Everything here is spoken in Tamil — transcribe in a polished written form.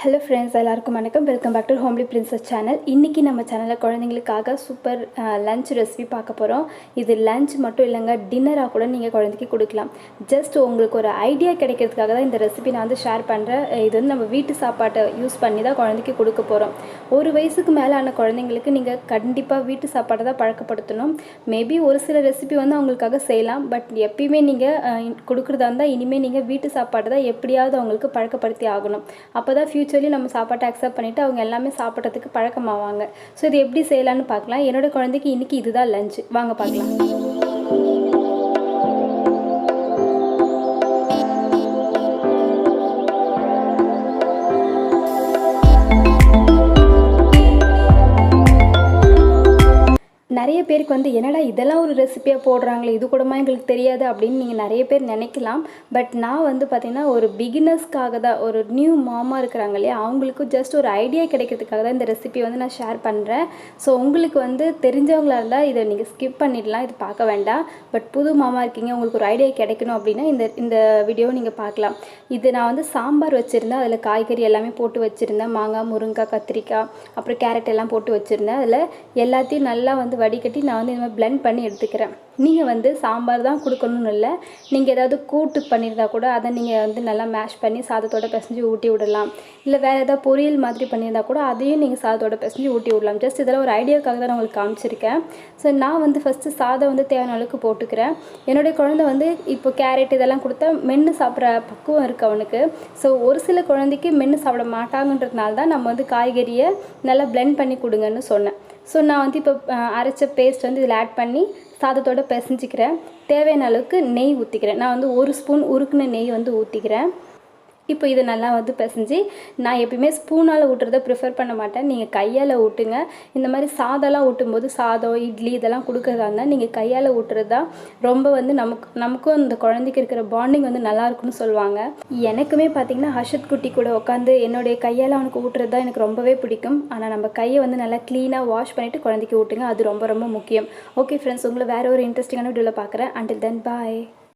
ஹலோ ஃப்ரெண்ட்ஸ், எல்லாருக்கும் வணக்கம். Welcome back to homely princess channel. இன்றைக்கி நம்ம சேனலில் குழந்தைங்களுக்காக சூப்பர் லஞ்ச் ரெசிபி பார்க்க போகிறோம். இது லஞ்ச் மட்டும் இல்லைங்க, டின்னராக கூட நீங்கள் குழந்தைக்கு கொடுக்கலாம். ஜஸ்ட் உங்களுக்கு ஒரு ஐடியா கிடைக்கிறதுக்காக தான் இந்த ரெசிபி நான் வந்து ஷேர் பண்ணுறேன். இது வந்து நம்ம வீட்டு சாப்பாட்டை யூஸ் பண்ணி தான் குழந்தைக்கு கொடுக்க போகிறோம். ஒரு வயசுக்கு மேலே ஆன குழந்தைங்களுக்கு நீங்கள் கண்டிப்பாக வீட்டு சாப்பாட்டை தான் பழக்கப்படுத்தணும். மேபி ஒரு சில ரெசிபி வந்து அவங்களுக்காக செய்யலாம், பட் எப்பயுமே நீங்கள் கொடுக்குறதா இருந்தால் இனிமேல் நீங்கள் வீட்டு சாப்பாடு தான் எப்படியாவது அவங்களுக்கு பழக்கப்படுத்தி ஆகணும். அப்போ தான் ஃப்யூச்சர்லி நம்ம சாப்பாட்டை அக்செப்ட் பண்ணிவிட்டு அவங்க எல்லாமே சாப்பிட்றதுக்கு பழக்கமாவாங்க. ஸோ இது எப்படி செய்யலான்னு பார்க்கலாம். என்னோடய குழந்தைக்கு இன்றைக்கி இதுதான் லஞ்ச். வாங்க பார்க்கலாம். நிறைய பேருக்கு வந்து என்னடா இதெல்லாம் ஒரு ரெசிபியாக போடுறாங்களே, இது கூடமா எங்களுக்கு தெரியாது அப்படின்னு நீங்கள் நிறைய பேர் நினைக்கலாம். பட் நான் வந்து பார்த்திங்கன்னா ஒரு பிகினர்ஸ்க்காக தான், ஒரு நியூ மாமா இருக்கிறாங்க இல்லையா, அவங்களுக்கு ஜஸ்ட் ஒரு ஐடியா கிடைக்கிறதுக்காக தான் இந்த ரெசிபி வந்து நான் ஷேர் பண்ணுறேன். ஸோ உங்களுக்கு வந்து தெரிஞ்சவங்களாக இருந்தால் இதை நீங்கள் ஸ்கிப் பண்ணிடலாம், இது பார்க்க வேண்டாம். பட் புது மாமா இருக்கீங்க, உங்களுக்கு ஒரு ஐடியா கிடைக்கணும் அப்படின்னா இந்த வீடியோவை நீங்கள் பார்க்கலாம். இது நான் வந்து சாம்பார் வச்சுருந்தேன், அதில் காய்கறி எல்லாமே போட்டு வச்சுருந்தேன். மாங்காய், முருங்கைக்காய், கத்திரிக்காய், அப்புறம் கேரட் எல்லாம் போட்டு வச்சுருந்தேன். அதில் எல்லாத்தையும் நல்லா வந்து வடிகட்டி நான் வந்து இந்த மாதிரி பிளெண்ட் பண்ணி எடுத்துக்கிறேன். நீங்கள் வந்து சாம்பார் தான் கொடுக்கணும்னு இல்லை, நீங்கள் ஏதாவது கூட்டு பண்ணியிருந்தால் கூட அதை நீங்கள் வந்து நல்லா மேஷ் பண்ணி சாதத்தோடு பிசைஞ்சு ஊட்டி விடலாம். இல்லை வேறு ஏதாவது பொரியல் மாதிரி பண்ணியிருந்தால் கூட அதையும் நீங்கள் சாதத்தோடு பிசைஞ்சு ஊட்டி விடலாம். ஜஸ்ட் இதெல்லாம் ஒரு ஐடியாவுக்காக தான் நான் உங்களுக்கு காமிச்சிருக்கேன். ஸோ நான் வந்து ஃபஸ்ட்டு சாதம் வந்து தேவையான அளவுக்கு போட்டுக்கிறேன். என்னுடைய குழந்தை வந்து இப்போ கேரட் இதெல்லாம் கொடுத்தா மென்று சாப்பிட்ற பக்குவம் இருக்குது அவனுக்கு. ஸோ ஒரு சில குழந்தைக்கு மென்று சாப்பிட மாட்டாங்கன்றதுனால தான் நம்ம வந்து காய்கறியை நல்லா பிளெண்ட் பண்ணி கொடுங்கன்னு சொன்னேன். ஸோ நான் வந்து இப்போ அரைச்ச பேஸ்ட் வந்து இதில் ஆட் பண்ணி சாதத்தோடு பிசைஞ்சிக்கிறேன். தேவையான அளவுக்கு நெய் ஊற்றிக்கிறேன். நான் வந்து 1 ஸ்பூன் உருக்குன நெய் வந்து ஊற்றிக்கிறேன். இப்போ இதை நல்லா வந்து பிசைஞ்சு, நான் எப்பயுமே ஸ்பூனால் ஊட்டுறதை ப்ரிஃபர் பண்ண மாட்டேன், நீங்கள் கையால் ஊட்டுங்க. இந்த மாதிரி சாதம்லாம் ஊட்டும்போது, சாதம் இட்லி இதெல்லாம் கொடுக்குறதா இருந்தால் நீங்கள் கையால் ஊட்டுறது தான் ரொம்ப வந்து நமக்கும் இந்த குழந்தைக்கு இருக்கிற பாண்டிங் வந்து நல்லாயிருக்குன்னு சொல்லுவாங்க. எனக்குமே பார்த்திங்கன்னா ஹர்ஷத் குட்டி கூட உட்காந்து என்னுடைய கையால் அவனுக்கு ஊட்டுறது தான் எனக்கு ரொம்பவே பிடிக்கும். ஆனால் நம்ம கையை வந்து நல்லா க்ளீனாக வாஷ் பண்ணிவிட்டு குழந்தைக்கு ஊட்டுங்க, அது ரொம்ப ரொம்ப முக்கியம். ஓகே ஃப்ரெண்ட்ஸ், உங்களை வேறு ஒரு இன்ட்ரெஸ்டிங்கான வீடியோவில் பார்க்குறேன். அண்டில் தென் பாய்.